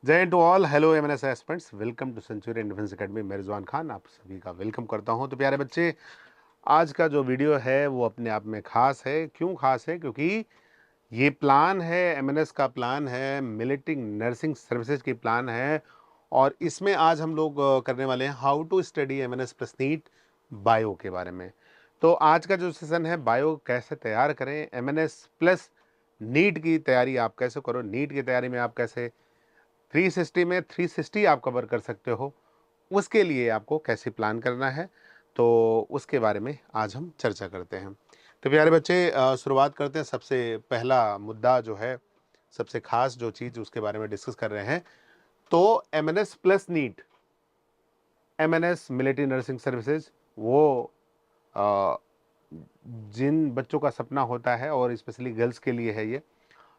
जय Hind to all. Hello MNS aspirants, welcome to Centurion Defence Academy. मैं रिजवान खान आप सभी का वेलकम करता हूं। तो प्यारे बच्चे, आज का जो वीडियो है वो अपने आप में खास है। क्यों खास है? क्योंकि ये प्लान है, एमएनएस का प्लान है, मिलिट्री नर्सिंग सर्विसेज की प्लान है। और इसमें आज हम लोग करने वाले हैं how to study MNS plus NEET bio के बारे में। तो आज का जो सेशन है, बायो कैसे तैयार करें, एमएनएस प्लस नीट की तैयारी आप कैसे करो, नीट की तैयारी में आप कैसे 360 में 360 आप कवर कर सकते हो, उसके लिए आपको कैसे प्लान करना है, तो उसके बारे में आज हम चर्चा करते हैं। तो प्यारे बच्चे, शुरुआत करते हैं। सबसे पहला मुद्दा जो है, सबसे खास जो चीज़ उसके बारे में डिस्कस कर रहे हैं, तो MNS plus NEET, MNS military nursing services, वो अ, जिन बच्चों का सपना होता है, और स्पेशली गर्ल्स के लिए है ये,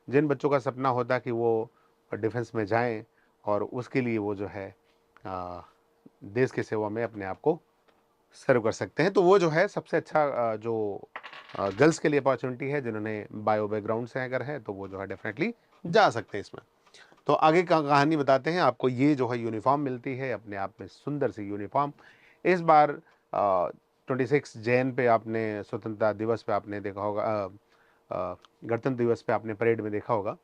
जिन बच्चों का सपना होता है कि वो डिफेंस में जाएं और उसके लिए वो जो है अ, देश की सेवा में अपने आप को सर्व कर सकते हैं, तो वो जो है सबसे अच्छा जो गर्ल्स के लिए अपॉर्चुनिटी है। जिन्होंने बायो बैकग्राउंड से अगर है तो वो जो है डेफिनेटली जा सकते हैं इसमें। तो आगे का कहानी बताते हैं। आपको ये जो है यूनिफॉर्म मिलती है, अपने आप में सुंदर सी यूनिफॉर्म। इस बार 26 जैन पे आपने स्वतंत्रता दिवस पे आपने देखा होगा, गणतंत्र दिवस पे आपने परेड में देखा होगा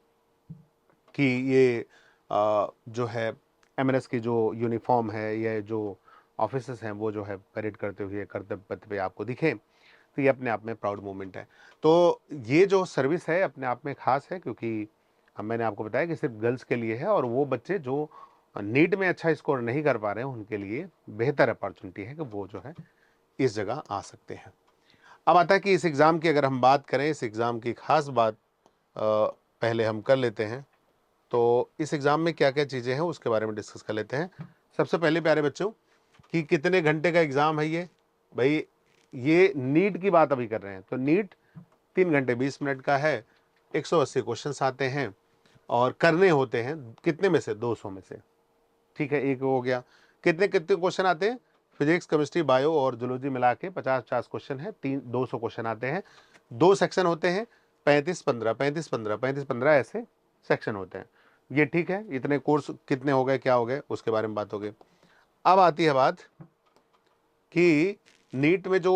कि ये जो है एमएनएस की जो यूनिफॉर्म है, ये जो ऑफिसर्स हैं वो जो है परेड करते हुए कर्तव्य पथ पे आपको दिखे, तो ये अपने आप में प्राउड मोमेंट है। तो ये जो सर्विस है अपने आप में खास है, क्योंकि मैंने आपको बताया कि सिर्फ गर्ल्स के लिए है, और वो बच्चे जो नीट में अच्छा स्कोर नहीं कर पा रहे हैं उनके लिए बेहतर अपॉर्चुनिटी है कि वो जो है इस जगह आ सकते हैं। अब आता है कि इस एग्ज़ाम की अगर हम बात करें, इस एग्ज़ाम की खास बात पहले हम कर लेते हैं। तो इस एग्ज़ाम में क्या-क्या चीज़ें हैं उसके बारे में डिस्कस कर लेते हैं। सबसे पहले प्यारे बच्चों, कि कितने घंटे का एग्ज़ाम है ये? भई, ये नीट की बात अभी कर रहे हैं, तो नीट 3 घंटे 20 मिनट का है, 180 क्वेश्चंस आते हैं और करने होते हैं कितने में से? 200 में से। ठीक है, एक हो गया। कितने-कितने क्वेश्चन आते हैं? फिजिक्स, केमिस्ट्री, बायो और जूलॉजी मिला के 50-50 क्वेश्चन है, 200 क्वेश्चन आते हैं। 2 सेक्शन होते हैं, 35-15, 35-15, 35-15 ऐसे सेक्शन होते हैं। ये ठीक है, इतने कोर्स कितने हो गए, क्या हो गए, उसके बारे में बात हो गई। अब आती है बात कि नीट में जो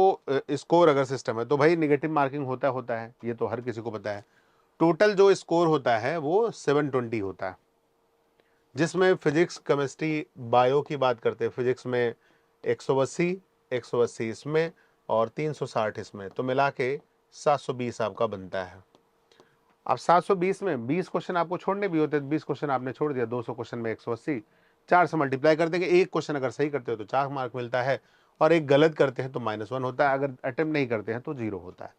स्कोर अगर सिस्टम है, तो भाई नेगेटिव मार्किंग होता है, ये तो हर किसी को पता है। टोटल जो स्कोर होता है वो 720 होता है, जिसमें फिजिक्स, केमिस्ट्री, बायो की बात करते हैं। फिजिक्स में 180, 180 इसमें और 360 इसमें, तो मिला के 720 आपका बनता है। अब 720 में 20 क्वेश्चन आपको छोड़ने भी होते हैं, 20 क्वेश्चन आपने छोड़ दिया, 200 क्वेश्चन में 180, 4 से मल्टीप्लाई कर देंगे। एक क्वेश्चन अगर सही करते हो तो 4 मार्क मिलता है, और एक गलत करते हैं तो -1 होता है, अगर अटेम्प्ट नहीं करते हैं तो 0 होता है।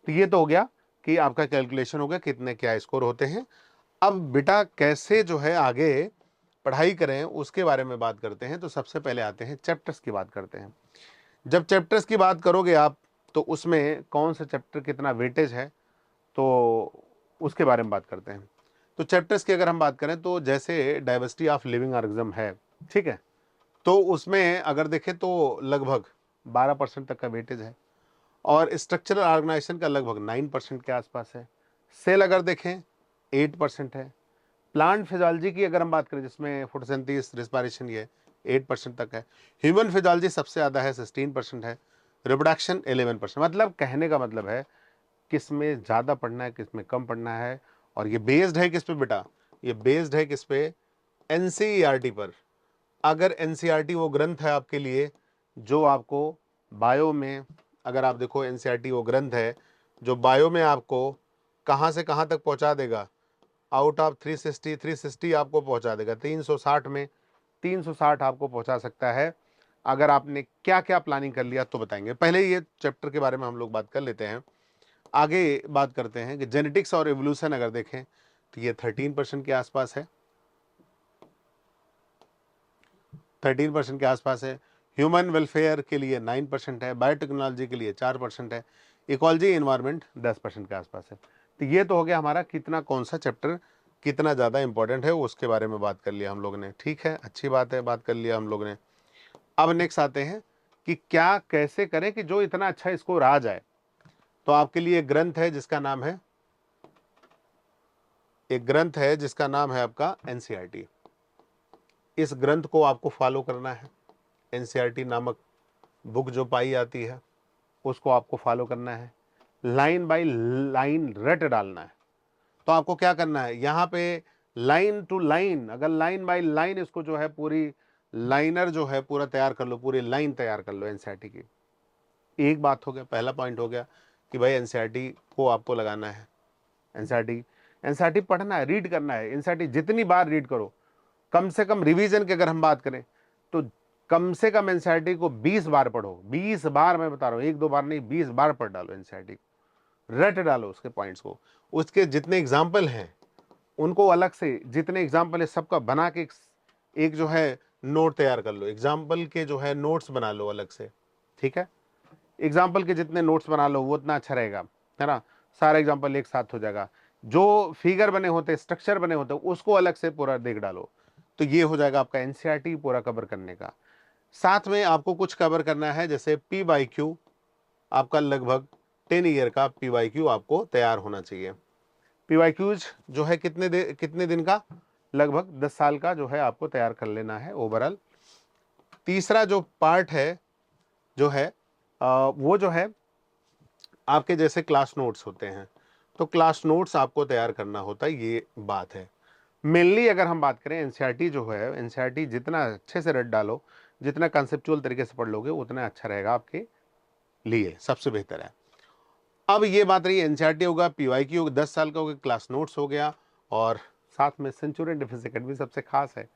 तो ये तो हो गया कि आपका कैलकुलेशन हो गया कितने क्या स्कोर होते हैं। अब बेटा कैसे जो है आगे पढ़ाई करें उसके बारे में बात करते हैं। तो सबसे पहले आते हैं चैप्टर्स की बात करते हैं। जब चैप्टर्स की बात करोगे आप, तो उसमें कौन सा चैप्टर कितना वेटेज है, तो उसके बारे में बात करते हैं। तो चैप्टर्स की अगर हम बात करें, तो जैसे डाइवर्सिटी ऑफ लिविंग ऑर्गेनिज्म है, ठीक है, तो उसमें अगर देखें तो लगभग 12% तक का वेटेज है, और स्ट्रक्चरल ऑर्गेनाइजेशन का लगभग 9% के आसपास है। सेल अगर देखें 8% है। प्लांट फिजियोलॉजी की अगर हम बात करें, जिसमें फोटोसिंथेसिस, रिस्पायरेशन, ये 8% तक है। ह्यूमन फिजियोलॉजी सबसे ज़्यादा है, 16% है। रिप्रोडक्शन 11%। मतलब कहने का मतलब है किस में ज़्यादा पढ़ना है, किस में कम पढ़ना है। और ये बेस्ड है किस पे बेटा? ये बेस्ड है किस पे? एनसीईआरटी पर। अगर एनसीईआरटी वो ग्रंथ है आपके लिए जो आपको बायो में, अगर आप देखो एनसीईआरटी वो ग्रंथ है जो बायो में आपको कहाँ से कहाँ तक पहुँचा देगा, आउट ऑफ 360 आपको पहुँचा देगा। 360 में 360 आपको पहुँचा सकता है। अगर आपने क्या क्या प्लानिंग कर लिया तो बताएंगे। पहले ये चैप्टर के बारे में हम लोग बात कर लेते हैं। आगे बात करते हैं कि जेनेटिक्स और एवोल्यूशन अगर देखें तो ये 13% के आसपास है, 13% के आसपास है। ह्यूमन वेलफेयर के लिए 9% है, बायोटेक्नोलॉजी के लिए 4% है, इकोलॉजी एनवायरनमेंट 10% के आसपास है। तो ये तो हो गया हमारा कितना कौन सा चैप्टर कितना ज़्यादा इंपॉर्टेंट है उसके बारे में बात कर लिया हम लोग ने। ठीक है, अच्छी बात है, बात कर लिया हम लोग ने। अब नेक्स्ट आते हैं कि क्या कैसे करें कि जो इतना अच्छा स्कोर आ जाए। तो आपके लिए एक ग्रंथ है जिसका नाम है, एक ग्रंथ है जिसका नाम है आपका एनसीईआरटी। इस ग्रंथ को आपको फॉलो करना है। एनसीईआरटी नामक बुक जो पाई जाती है उसको आपको फॉलो करना है, लाइन बाय लाइन रट डालना है। तो आपको क्या करना है, यहाँ पे लाइन टू लाइन, अगर लाइन बाय लाइन इसको जो है पूरी लाइनर जो है पूरा तैयार कर लो, पूरी लाइन तैयार कर लो एनसीईआरटी की। एक बात हो गया, पहला पॉइंट हो गया कि भाई एनसीईआरटी को आपको लगाना है। एनसीईआरटी एनसीईआरटी पढ़ना है, रीड करना है। एनसीईआरटी जितनी बार रीड करो, कम से कम रिवीजन की अगर हम बात करें तो कम से कम एनसीईआरटी को 20 बार पढ़ो। 20 बार, मैं बता रहा हूँ, एक दो बार नहीं, 20 बार पढ़ डालो एनसीईआरटी, रट डालो उसके पॉइंट्स को। उसके जितने एग्जाम्पल हैं उनको अलग से, जितने एग्जाम्पल है सबका बना के एक जो है नोट तैयार कर लो। एग्जाम्पल के जो है नोट्स बना लो अलग से, ठीक है। एग्जाम्पल के जितने नोट्स बना लो वो उतना अच्छा रहेगा, है ना। सारा एग्जाम्पल एक साथ हो जाएगा। जो फिगर बने होते, स्ट्रक्चर बने होते, उसको अलग से पूरा देख डालो। तो ये हो जाएगा आपका एनसीईआरटी पूरा कवर करने का। साथ में आपको कुछ कवर करना है, जैसे पीवाईक्यू, आपका लगभग 10 ईयर का पीवाईक्यू आपको तैयार होना चाहिए। पीवाईक्यूज जो है कितने दिन का, लगभग 10 साल का जो है आपको तैयार कर लेना है ओवरऑल। तीसरा जो पार्ट है जो है वो जो है आपके जैसे क्लास नोट्स होते हैं, तो क्लास नोट्स आपको तैयार करना होता है, ये बात है। मेनली अगर हम बात करें एनसीईआरटी जो है, एनसीईआरटी जितना अच्छे से रट डालो, जितना कंसेप्चुअल तरीके से पढ़ लोगे उतना अच्छा रहेगा आपके लिए, सबसे बेहतर है। अब ये बात रही एनसीईआरटी होगा, पीवाईक्यू होगा, 10 साल का होगा, क्लास नोट्स हो गया, और साथ में सेंचुरियन डिफेंस एकेडमी सबसे खास है,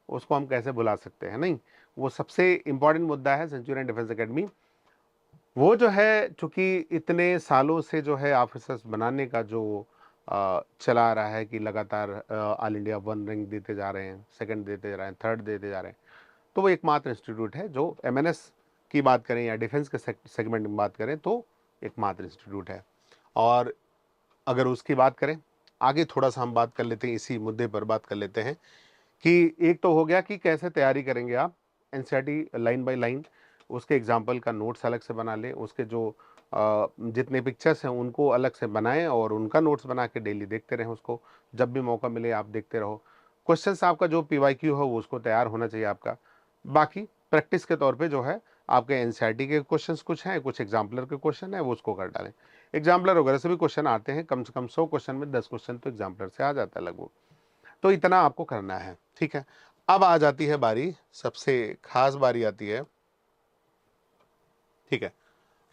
उसको हम कैसे भुला सकते हैं। नहीं, वो सबसे इंपॉर्टेंट मुद्दा है सेंचुरियन डिफेंस एकेडमी। वो जो है चूंकि इतने सालों से जो है ऑफिसर्स बनाने का जो चला आ रहा है कि लगातार ऑल इंडिया 1 रैंक देते जा रहे हैं, सेकंड देते जा रहे हैं, थर्ड देते जा रहे हैं, तो वो एकमात्र इंस्टीट्यूट है जो एमएनएस की बात करें या डिफेंस के सेगमेंट में बात करें तो एकमात्र इंस्टीट्यूट है। और अगर उसकी बात करें आगे, थोड़ा सा हम बात कर लेते हैं, इसी मुद्दे पर बात कर लेते हैं कि एक तो हो गया कि कैसे तैयारी करेंगे आप एनसीईआरटी लाइन बाय लाइन, उसके एग्जाम्पल का नोट्स अलग से बना लें, उसके जो जितने पिक्चर्स हैं उनको अलग से बनाएं और उनका नोट्स बना के डेली देखते रहें उसको, जब भी मौका मिले आप देखते रहो। क्वेश्चंस आपका जो पीवाईक्यू हो वो उसको तैयार होना चाहिए आपका। बाकी प्रैक्टिस के तौर पे जो है आपके एनसीईआरटी के क्वेश्चंस कुछ हैं, कुछ एग्जाम्पलर के क्वेश्चन है, वो उसको कर डालें। एग्जाम्पलर वगैरह से भी क्वेश्चन आते हैं, कम से कम 100 क्वेश्चन में 10 क्वेश्चन तो एग्जाम्पलर से आ जाता है लगभग। तो इतना आपको करना है, ठीक है। अब आ जाती है बारी, सबसे खास बारी आती है, ठीक है।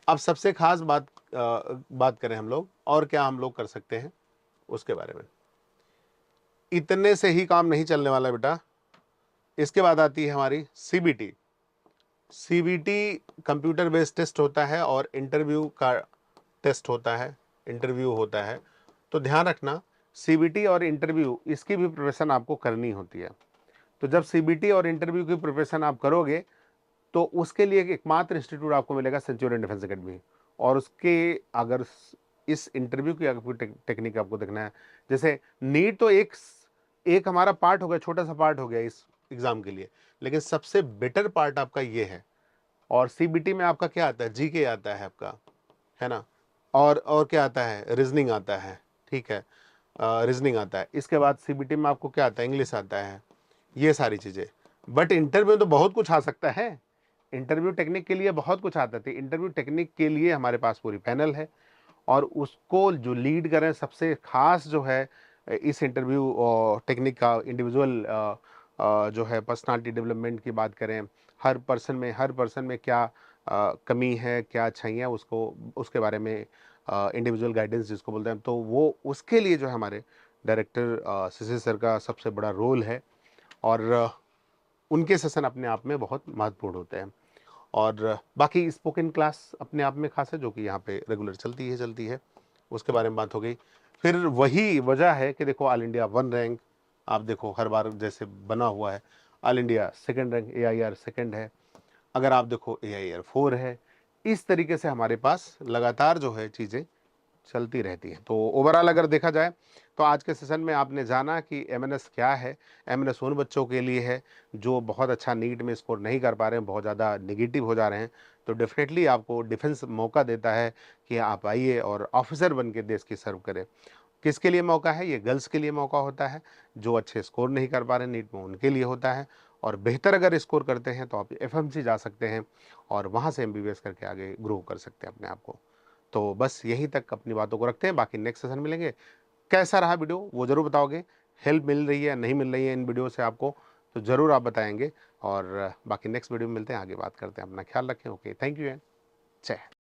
अब सबसे खास बात करें हम लोग, और क्या हम लोग कर सकते हैं उसके बारे में। इतने से ही काम नहीं चलने वाला बेटा, इसके बाद आती है हमारी CBT. CBT computer based test होता है और इंटरव्यू का टेस्ट होता है, इंटरव्यू होता है। तो ध्यान रखना, सीबीटी और इंटरव्यू इसकी भी प्रिपरेशन आपको करनी होती है। तो जब सीबीटी और इंटरव्यू की प्रिपरेशन आप करोगे तो उसके लिए एकमात्र इंस्टीट्यूट आपको मिलेगा सेंचुरियन डिफेंस एकेडमी। और उसके अगर इस इंटरव्यू की अगर टेक्निक आपको देखना है, जैसे नीट तो एक हमारा पार्ट हो गया, छोटा सा पार्ट हो गया इस एग्जाम के लिए, लेकिन सबसे बेटर पार्ट आपका ये है। और सीबीटी में आपका क्या आता है, जीके आता है आपका, है ना। और क्या आता है, रीजनिंग आता है, ठीक है, रीजनिंग आता है। इसके बाद सीबीटी में आपको क्या आता है, इंग्लिश आता है, ये सारी चीज़ें। बट इंटरव्यू तो बहुत कुछ आ सकता है, इंटरव्यू टेक्निक के लिए बहुत कुछ आता है। इंटरव्यू टेक्निक के लिए हमारे पास पूरी पैनल है, और उसको जो लीड करें सबसे खास जो है इस इंटरव्यू टेक्निक का इंडिविजुअल जो है पर्सनालिटी डेवलपमेंट की बात करें, हर पर्सन में क्या कमी है, क्या अच्छाइयाँ, उसको उसके बारे में इंडिविजुअल गाइडेंस जिसको बोलते हैं, तो वो उसके लिए जो है हमारे डायरेक्टर सीसी सर का सबसे बड़ा रोल है। और उनके सेशन अपने आप में बहुत महत्वपूर्ण होते हैं। और बाकी स्पोकन क्लास अपने आप में खास है, जो कि यहाँ पे रेगुलर चलती है, उसके बारे में बात हो गई। फिर वही वजह है कि देखो ऑल इंडिया 1 रैंक आप देखो हर बार जैसे बना हुआ है, all India second rank, AIR second है, अगर आप देखो एआईआर 4 है। इस तरीके से हमारे पास लगातार जो है चीज़ें चलती रहती है। तो ओवरऑल अगर देखा जाए तो आज के सेशन में आपने जाना कि एमएनएस क्या है। एमएनएस उन बच्चों के लिए है जो बहुत अच्छा नीट में स्कोर नहीं कर पा रहे हैं, बहुत ज़्यादा नेगेटिव हो जा रहे हैं। तो डेफिनेटली आपको डिफेंस मौका देता है कि आप आइए और ऑफिसर बन के देश की सर्व करें। किसके लिए मौका है? ये गर्ल्स के लिए मौका होता है, जो अच्छे स्कोर नहीं कर पा रहे नीट में उनके लिए होता है। और बेहतर अगर स्कोर करते हैं तो आप एफएमसी जा सकते हैं और वहाँ से एमबीबीएस करके आगे ग्रो कर सकते हैं अपने आप को। तो बस यहीं तक अपनी बातों को रखते हैं, बाकी नेक्स्ट सेशन मिलेंगे। कैसा रहा वीडियो वो ज़रूर बताओगे, हेल्प मिल रही है या नहीं मिल रही है इन वीडियो से आपको, तो ज़रूर आप बताएँगे। और बाकी नेक्स्ट वीडियो में मिलते हैं, आगे बात करते हैं। अपना ख्याल रखें। ओके, थैंक यू एंड जय हिंद।